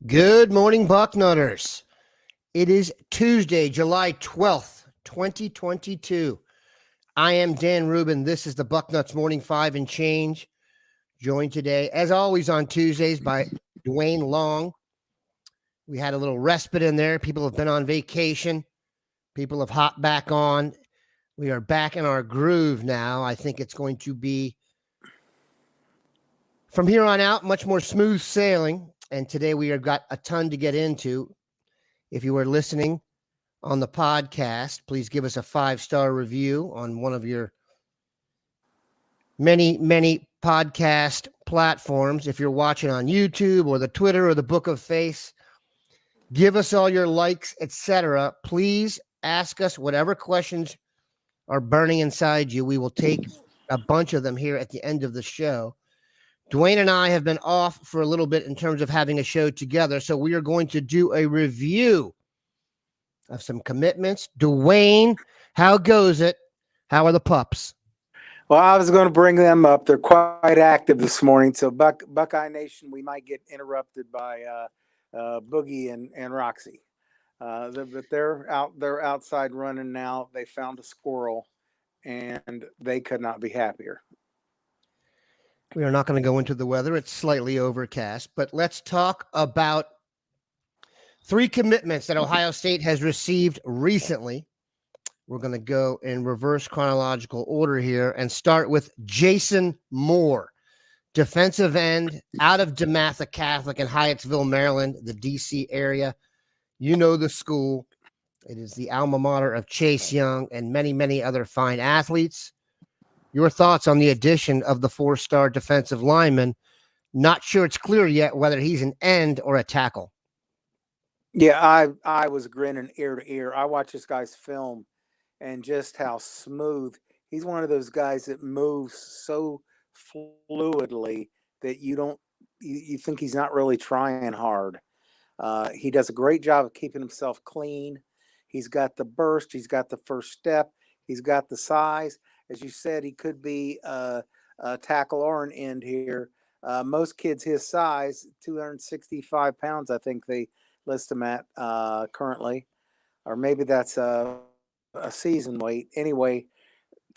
Good morning, Bucknutters. It is Tuesday, July 12th, 2022. I am Dan Rubin. This is the Bucknuts Morning 5 and Change. Joined today, as always, on Tuesdays by Duane Long. We had a little respite in there. People have been on vacation. People have hopped back on. We are back in our groove now. I think it's going to be, from here on out, much more smooth sailing. And today we have got a ton to get into. If you are listening on the podcast, please give us a 5-star review on one of your many podcast platforms. If you're watching on YouTube or the Twitter or the Book of Face, give us all your likes, etc. Please ask us whatever questions are burning inside you. We will take a bunch of them here at the end of the show. Duane and I have been off for a little bit in terms of having a show together, so we are going to do a review of some commitments. Duane, how goes it? How are the pups? Well, I was going to bring them up. They're quite active this morning, so Buckeye Nation, we might get interrupted by Boogie and Roxy. But they're out. They're outside running now. They found a squirrel, and they could not be happier. We are not going to go into the weather. It's slightly overcast, but let's talk about 3 commitments that Ohio State has received recently. We're going to go in reverse chronological order here and start with Jason Moore, defensive end out of DeMatha Catholic in Hyattsville, Maryland, the D.C. area. You know the school. It is the alma mater of Chase Young and many other fine athletes. Your thoughts on the addition of the 4-star defensive lineman? Not sure it's clear yet whether he's an end or a tackle. Yeah, I was grinning ear to ear. I watched this guy's film and just how smooth. He's one of those guys that moves so fluidly that you think he's not really trying hard. He does a great job of keeping himself clean. He's got the burst. He's got the first step. He's got the size. As you said, he could be a tackle or an end here. Most kids his size, 265 pounds, I think they list him at currently. Or maybe that's a season weight. Anyway,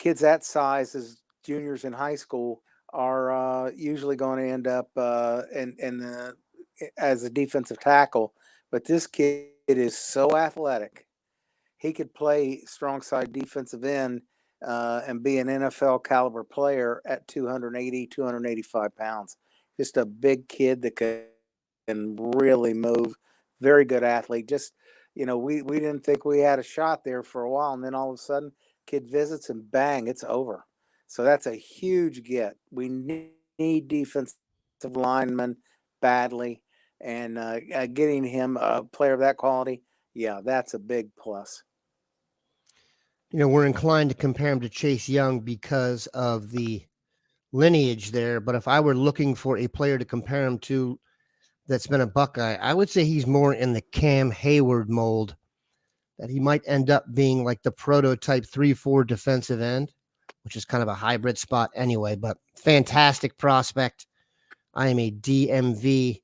kids that size as juniors in high school are usually going to end up as a defensive tackle. But this kid is so athletic. He could play strong side defensive end and be an NFL caliber player at 280, 285 pounds. Just a big kid that can really move. Very good athlete. Just, we didn't think we had a shot there for a while. And then all of a sudden, kid visits and bang, it's over. So that's a huge get. We need defensive linemen badly. And getting him a player of that quality, yeah, that's a big plus. We're inclined to compare him to Chase Young because of the lineage there. But if I were looking for a player to compare him to that's been a Buckeye, I would say he's more in the Cam Hayward mold, that he might end up being like the prototype 3-4 defensive end, which is kind of a hybrid spot anyway, but fantastic prospect. I am a DMV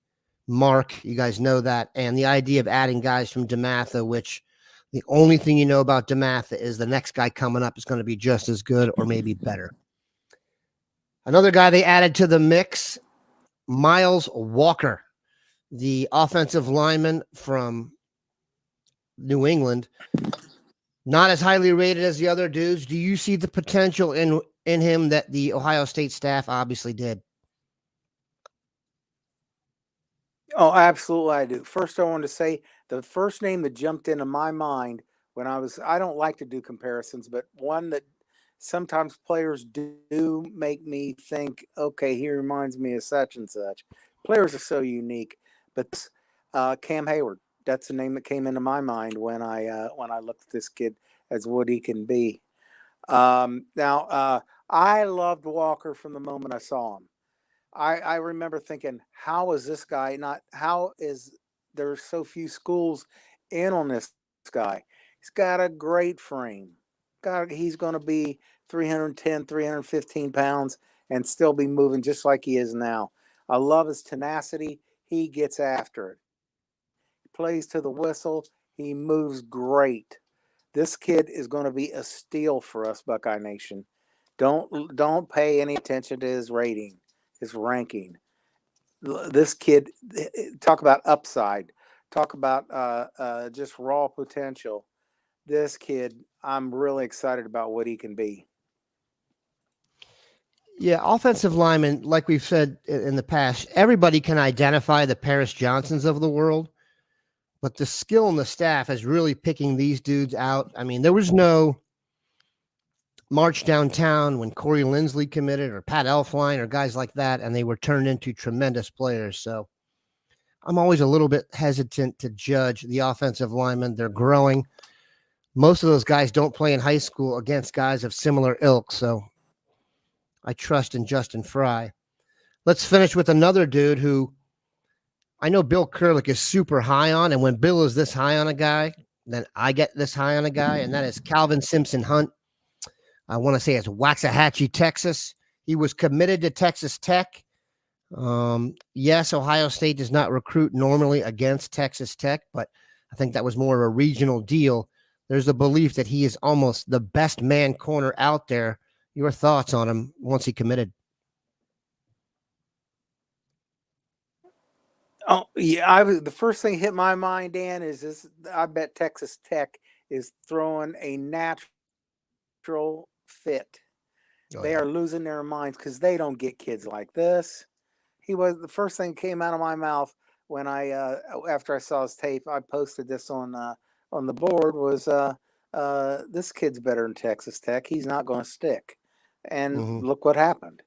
mark. You guys know that. And the idea of adding guys from DeMatha, which the only thing you know about DeMatha is the next guy coming up is going to be just as good or maybe better. Another guy they added to the mix, Miles Walker, the offensive lineman from New England. Not as highly rated as the other dudes. Do you see the potential in him that the Ohio State staff obviously did? Oh, absolutely I do. First, I want to say the first name that jumped into my mind when I don't like to do comparisons, but one that sometimes players do make me think, okay, he reminds me of such and such. Players are so unique, but Cam Hayward, that's the name that came into my mind when I looked at this kid as what he can be. Now, I loved Walker from the moment I saw him. I remember thinking, how is this guy how is there so few schools in on this guy? He's got a great frame. He's going to be 310, 315 pounds and still be moving just like he is now. I love his tenacity. He gets after it. plays to the whistle. He moves great. This kid is going to be a steal for us, Buckeye Nation. Don't pay any attention to his rating, his ranking. This kid, talk about upside, talk about just raw potential. This kid, I'm really excited about what he can be. Yeah, offensive linemen, like we've said in the past, everybody can identify the Paris Johnsons of the world, but the skill in the staff is really picking these dudes out. I mean, there was no march downtown when Corey Lindsley committed or Pat Elfline or guys like that, and they were turned into tremendous players. So I'm always a little bit hesitant to judge the offensive linemen. They're growing. Most of those guys don't play in high school against guys of similar ilk, so I trust in Justin Fry. Let's finish with another dude who I know Bill Kurlick is super high on, and when Bill is this high on a guy, then I get this high on a guy, and that is Calvin Simpson-Hunt. I want to say it's Waxahachie, Texas. He was committed to Texas Tech. Yes, Ohio State does not recruit normally against Texas Tech, but I think that was more of a regional deal. There's a belief that he is almost the best man corner out there. Your thoughts on him once he committed? Oh yeah, the first thing hit my mind, Dan, is this. I bet Texas Tech is throwing a natural fit. They are losing their minds because they don't get kids like this. He was the first thing that came out of my mouth when I after I saw his tape. I posted this on the board. Was this kid's better than Texas Tech? He's not going to stick. And look what happened.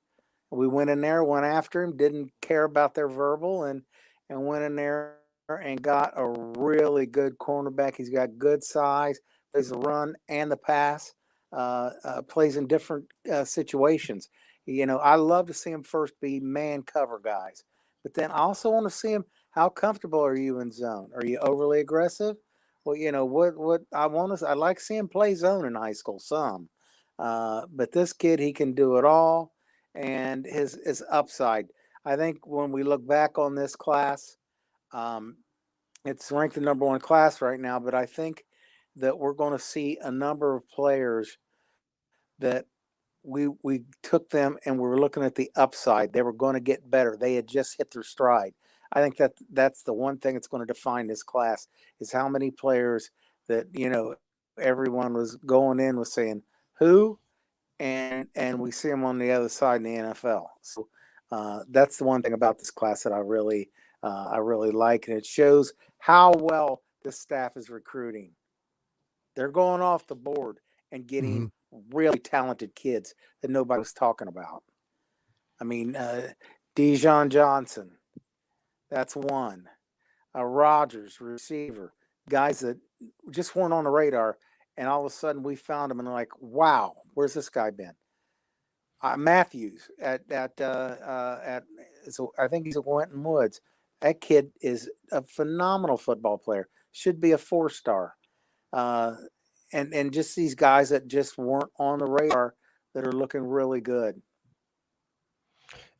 We went in there, went after him, didn't care about their verbal, and went in there and got a really good cornerback. He's got good size, plays the run and the pass, plays in different situations. You know, I love to see him first be man cover guys, but then I also want to see him. How comfortable are you in zone? Are you overly aggressive? Well, you know what I want to. I like to see him play zone in high school some, but this kid, he can do it all, and his upside. I think when we look back on this class, it's ranked the number one class right now, but I think that we're going to see a number of players that we took them and we were looking at the upside. They were going to get better. They had just hit their stride. I think that's the one thing that's going to define this class is how many players that, you know, everyone was going in was saying who, and we see them on the other side in the NFL. So that's the one thing about this class that I really like, and it shows how well this staff is recruiting. They're going off the board and getting really talented kids that nobody was talking about. I mean, Dijon Johnson, that's one. Rogers, receiver, guys that just weren't on the radar, and all of a sudden we found them and like, wow, where's this guy been? Matthews so I think he's at Winton Woods. That kid is a phenomenal football player. Should be a 4-star. And just these guys that just weren't on the radar that are looking really good.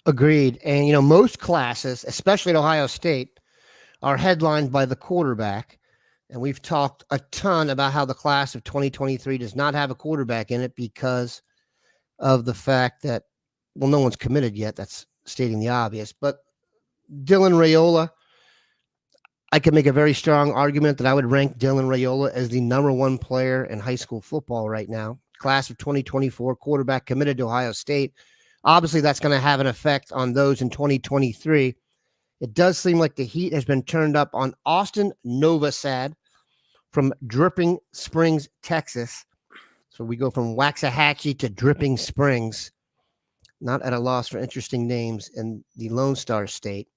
Agreed. And, you know, most classes, especially at Ohio State, are headlined by the quarterback. And we've talked a ton about how the class of 2023 does not have a quarterback in it because of the fact that, well, no one's committed yet. That's stating the obvious. But Dylan Raiola, I could make a very strong argument that I would rank Dylan Raiola as the number one player in high school football right now. Class of 2024, quarterback committed to Ohio State. Obviously, that's going to have an effect on those in 2023. It does seem like the heat has been turned up on Austin Novosad from Dripping Springs, Texas. So we go from Waxahachie to Dripping Springs. Not at a loss for interesting names in the Lone Star State.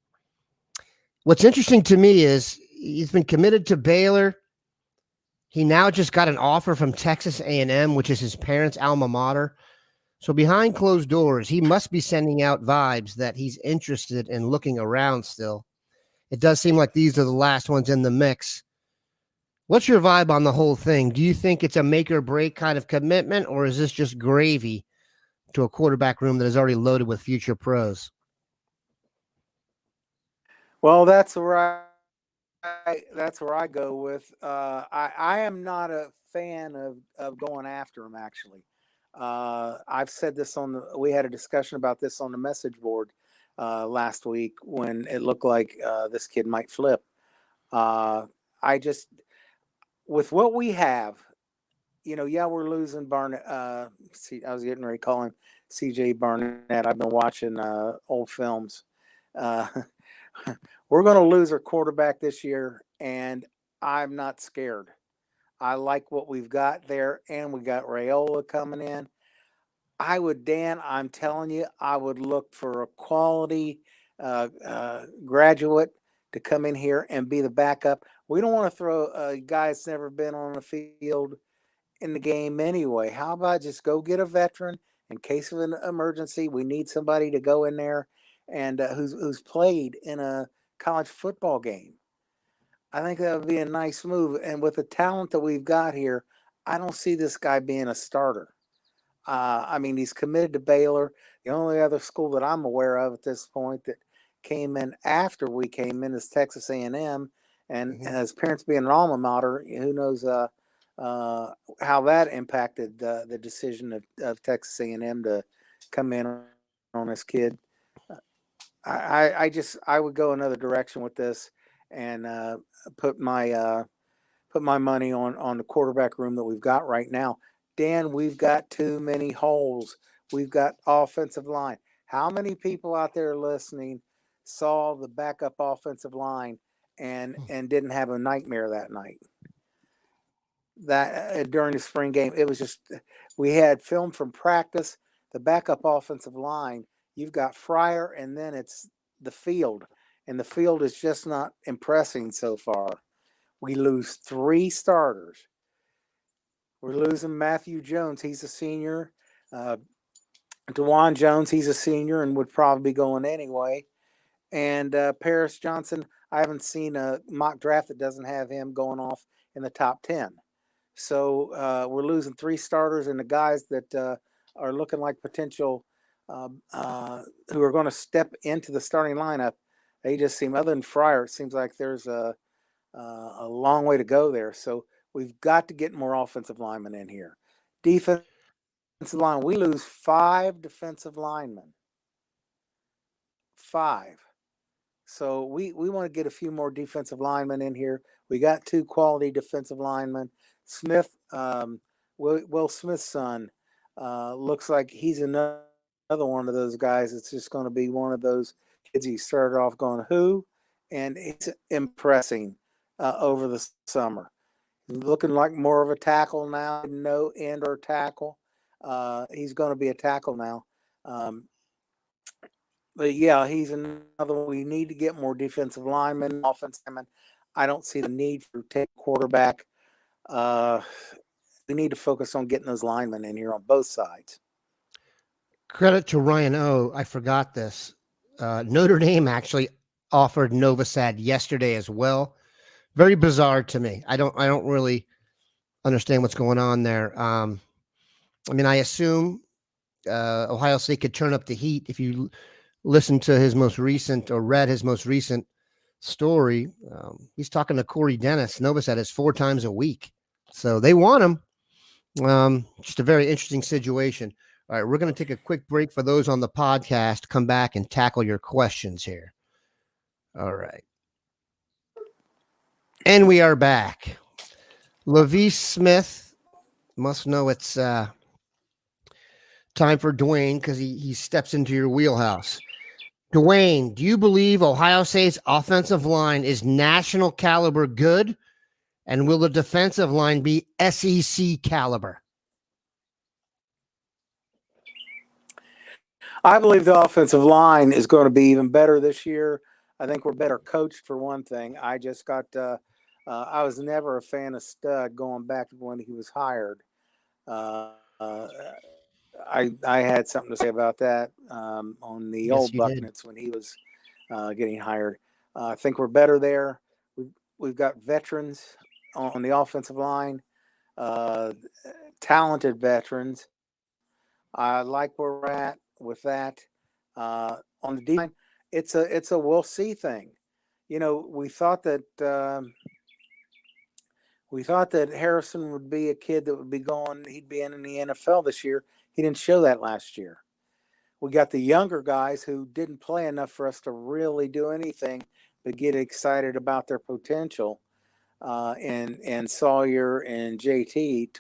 What's interesting to me is he's been committed to Baylor. He now just got an offer from Texas A&M, which is his parents' alma mater. So behind closed doors, he must be sending out vibes that he's interested in looking around still. It does seem like these are the last ones in the mix. What's your vibe on the whole thing? Do you think it's a make or break kind of commitment, or is this just gravy to a quarterback room that is already loaded with future pros? Well, that's right. that's where I go with. I am not a fan of going after him. Actually, I've said this on the. We had a discussion about this on the message board last week when it looked like this kid might flip. I just with what we have, yeah, we're losing Barnett. See, I was getting ready to call him CJ Barnett. I've been watching old films. Uh, we're going to lose our quarterback this year, and I'm not scared. I like what we've got there, and we got Rayola coming in. Dan, I'm telling you, I would look for a quality graduate to come in here and be the backup. We don't want to throw a guy that's never been on the field in the game anyway. How about just go get a veteran in case of an emergency? We need somebody to go in there and who's played in a college football game. I think that would be a nice move. And with the talent that we've got here, I don't see this guy being a starter. I mean, he's committed to Baylor. The only other school that I'm aware of at this point that came in after we came in is Texas A&M, and his parents being an alma mater, who knows how that impacted the decision of Texas A&M to come in on this kid. I would go another direction with this and put my money on the quarterback room that we've got right now. Dan, we've got too many holes. We've got offensive line. How many people out there listening saw the backup offensive line and didn't have a nightmare that night? That during the spring game, it was just we had film from practice. The backup offensive line, you've got Fryer, and then it's the field, and the field is just not impressing so far. We lose 3 starters. We're losing Matthew Jones. He's a senior. DeJuan Jones, he's a senior and would probably be going anyway. And Paris Johnson, I haven't seen a mock draft that doesn't have him going off in the top 10. So we're losing 3 starters, and the guys that are looking like potential who are going to step into the starting lineup, they just seem, other than Fryer, it seems like there's a long way to go there. So we've got to get more offensive linemen in here. Defensive line, we lose 5 defensive linemen. 5. So we want to get a few more defensive linemen in here. We got 2 quality defensive linemen. Smith, Will Smith's son, looks like he's another one of those guys. It's just going to be one of those kids he started off going, who? And it's impressing over the summer. Looking like more of a tackle now, no end or tackle. He's going to be a tackle now. But yeah, he's another one. We need to get more defensive linemen, offensive linemen. I don't see the need for take quarterback. We need to focus on getting those linemen in here on both sides. Credit to Ryan O. I forgot this. Notre Dame actually offered Novosad yesterday as well. Very bizarre to me. I don't really understand what's going on there. I mean, I assume Ohio State could turn up the heat. If you listen to his most recent or read his most recent story, he's talking to Corey Dennis. Novosad is 4 times a week. So they want him. Just a very interesting situation. All right, we're going to take a quick break for those on the podcast. Come back and tackle your questions here. All right. And we are back. Lavice Smith must know it's time for Duane because he steps into your wheelhouse. Duane, do you believe Ohio State's offensive line is national caliber good? And will the defensive line be SEC caliber? I believe the offensive line is going to be even better this year. I think we're better coached for one thing. I just got I was never a fan of Stud going back to when he was hired. I had something to say about that on the old Bucknuts when he was getting hired. I think we're better there. We've got veterans on the offensive line, talented veterans. I like where we're at with that. On the D line, it's a we'll see thing. we thought that Harrison would be a kid that would be going. He'd be in the NFL this year. He didn't show that last year. We got the younger guys who didn't play enough for us to really do anything but get excited about their potential. And Sawyer and JT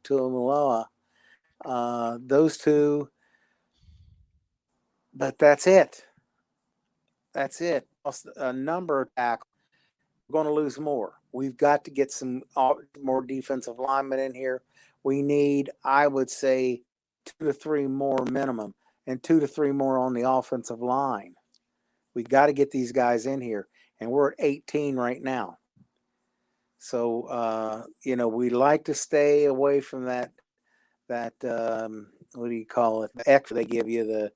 Tuamaloa, those two. But that's it. That's it. A number of tackles. We're going to lose more. We've got to get some more defensive linemen in here. We need, I would say, 2 to 3 more minimum, and 2 to 3 more on the offensive line. We got to get these guys in here, and we're at 18 right now. So we like to stay away from that. What do you call it? The extra they give you,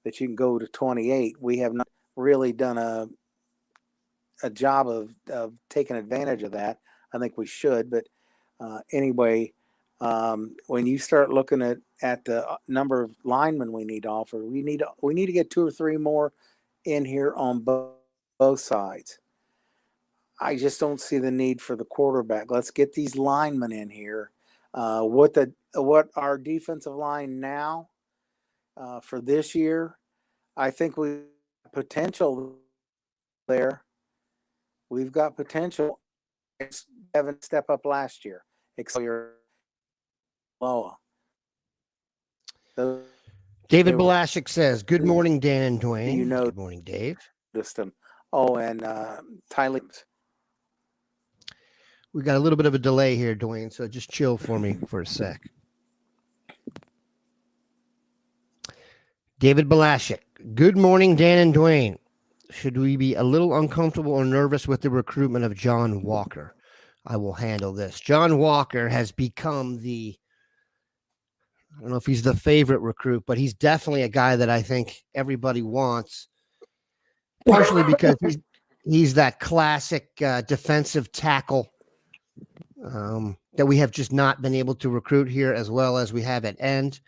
that you can go to 28. We have not really done a job of taking advantage of that. I think we should, but anyway, when you start looking at the number of linemen we need to offer, we need to get 2 or 3 more in here on both sides. I just don't see the need for the quarterback. Let's get these linemen in here. What our defensive line now for this year, I think we have potential there. We've got potential. Haven't stepped up last year. Except your Loa. David Balashik says, "Good morning, Dan and Duane." Good morning, Dave. System. Oh, and Tyler. We got a little bit of a delay here, Duane, so just chill for me for a sec. David Balashik, "Good morning, Dan and Duane. Should we be a little uncomfortable or nervous with the recruitment of John Walker? I will handle this. John Walker has become I don't know if he's the favorite recruit, but he's definitely a guy that I think everybody wants, partially because he's that classic defensive tackle that we have just not been able to recruit here as well as we have at end.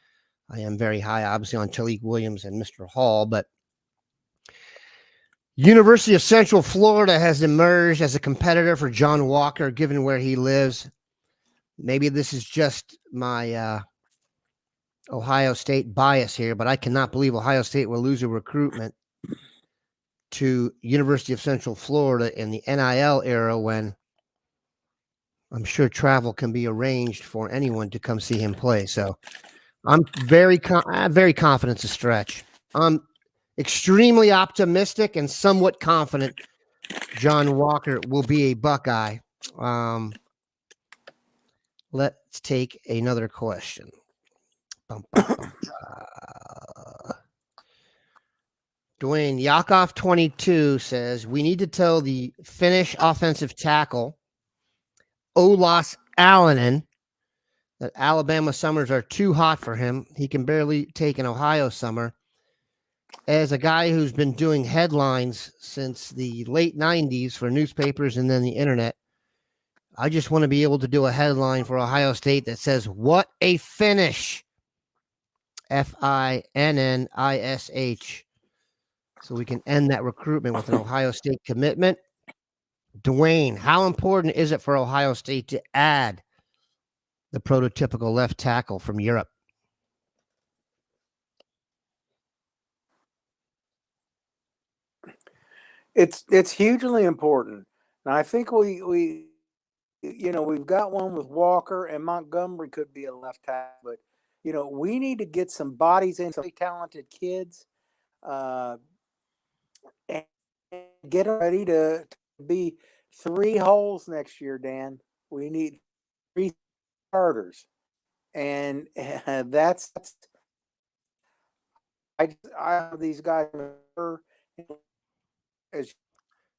I am very high, obviously, on Talik Williams and Mr. Hall, but University of Central Florida has emerged as a competitor for John Walker, given where he lives. Maybe this is just my Ohio State bias here, but I cannot believe Ohio State will lose a recruitment to University of Central Florida in the NIL era when I'm sure travel can be arranged for anyone to come see him play. So I'm very confident it's a stretch. I'm extremely optimistic and somewhat confident John Walker will be a Buckeye. Let's take another question. Duane Yakov 22 says, "We need to tell the Finnish offensive tackle Olas Alanen that Alabama summers are too hot for him. He can barely take an Ohio summer. As a guy who's been doing headlines since the late 90s for newspapers and then the internet, I just want to be able to do a headline for Ohio State that says, 'What a finish!' FINNISH. So we can end that recruitment with an Ohio State commitment. Duane, how important is it for Ohio State to add the prototypical left tackle from Europe?" It's hugely important, and I think we've got one with Walker, and Montgomery could be a left tackle, but we need to get some bodies in, some talented kids, and get them ready to be 3 holes next year. Dan, we need 3 starters, and that's I have these guys. As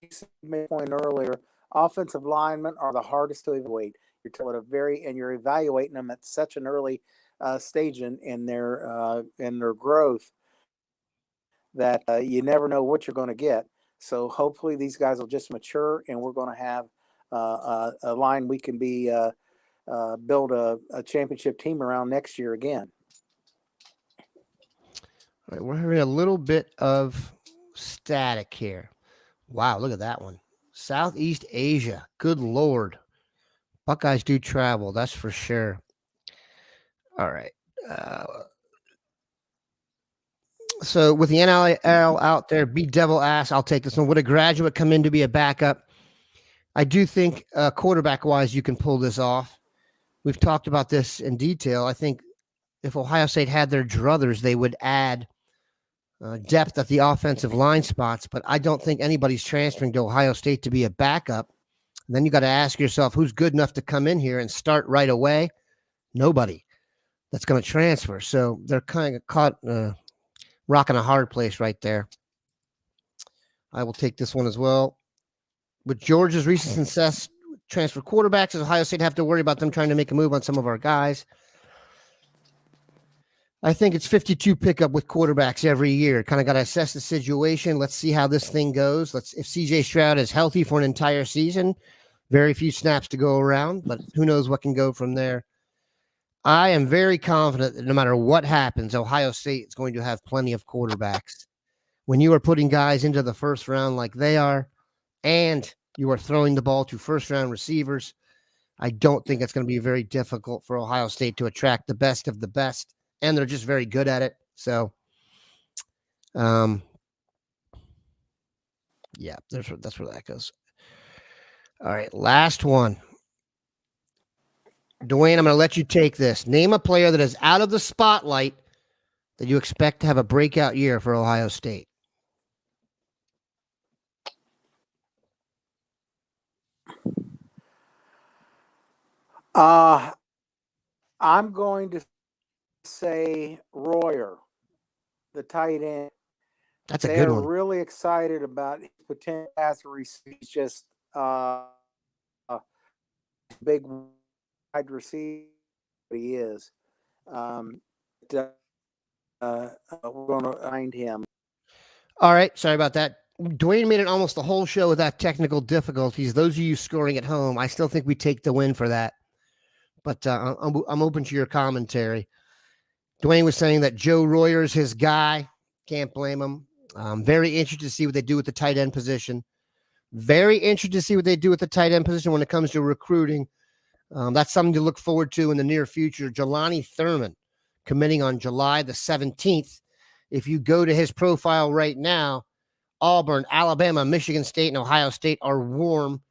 you made a point earlier, offensive linemen are the hardest to evaluate. You're evaluating them at such an early stage in their growth that you never know what you're going to get. So hopefully these guys will just mature, and we're going to have a line we can build a championship team around next year again. All right, we're having a little bit of static here. Wow, look at that one. Southeast Asia. Good Lord. Buckeyes do travel. That's for sure. All right. So with the NIL out there, be devil ass. I'll take this one. Would a graduate come in to be a backup? I do think quarterback wise, you can pull this off. We've talked about this in detail. I think if Ohio State had their druthers, they would add depth at the offensive line spots, but I don't think anybody's transferring to Ohio State to be a backup. And then you got to ask yourself, who's good enough to come in here and start right away? Nobody that's going to transfer. So they're kind of caught rocking a hard place right there. I will take this one as well. With Georgia's recent success, transfer quarterbacks, does Ohio State have to worry about them trying to make a move on some of our guys? I think it's 52 pickup with quarterbacks every year. Kind of got to assess the situation. Let's see how this thing goes. If CJ Stroud is healthy for an entire season, very few snaps to go around, but who knows what can go from there. I am very confident that no matter what happens, Ohio State is going to have plenty of quarterbacks. When you are putting guys into the first round like they are, and you are throwing the ball to first-round receivers, I don't think it's going to be very difficult for Ohio State to attract the best of the best. And they're just very good at it. So, yeah, that's where that goes. All right, last one. Duane, I'm going to let you take this. Name a player that is out of the spotlight that you expect to have a breakout year for Ohio State. I'm going to say Royer, the tight end. That's a good one. They're really excited about his potential pass receiver. He's just a big wide receiver. He is. We're going to find him. All right. Sorry about that. Duane made it almost the whole show without technical difficulties. Those of you scoring at home, I still think we take the win for that. But I'm open to your commentary. Duane was saying that Joe Royer's his guy. Can't blame him. Very interested to see what they do with the tight end position. Very interested to see what they do with the tight end position when it comes to recruiting. That's something to look forward to in the near future. Jelani Thurman committing on July the 17th. If you go to his profile right now, Auburn, Alabama, Michigan State, and Ohio State are warm.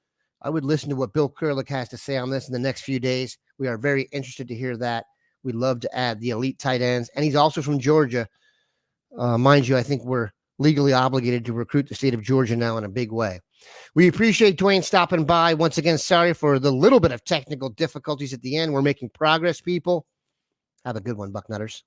I would listen to what Bill Kurlick has to say on this in the next few days. We are very interested to hear that. We'd love to add the elite tight ends. And he's also from Georgia. Mind you, I think we're legally obligated to recruit the state of Georgia now in a big way. We appreciate Duane stopping by. Once again, sorry for the little bit of technical difficulties at the end. We're making progress, people. Have a good one, Bucknutters.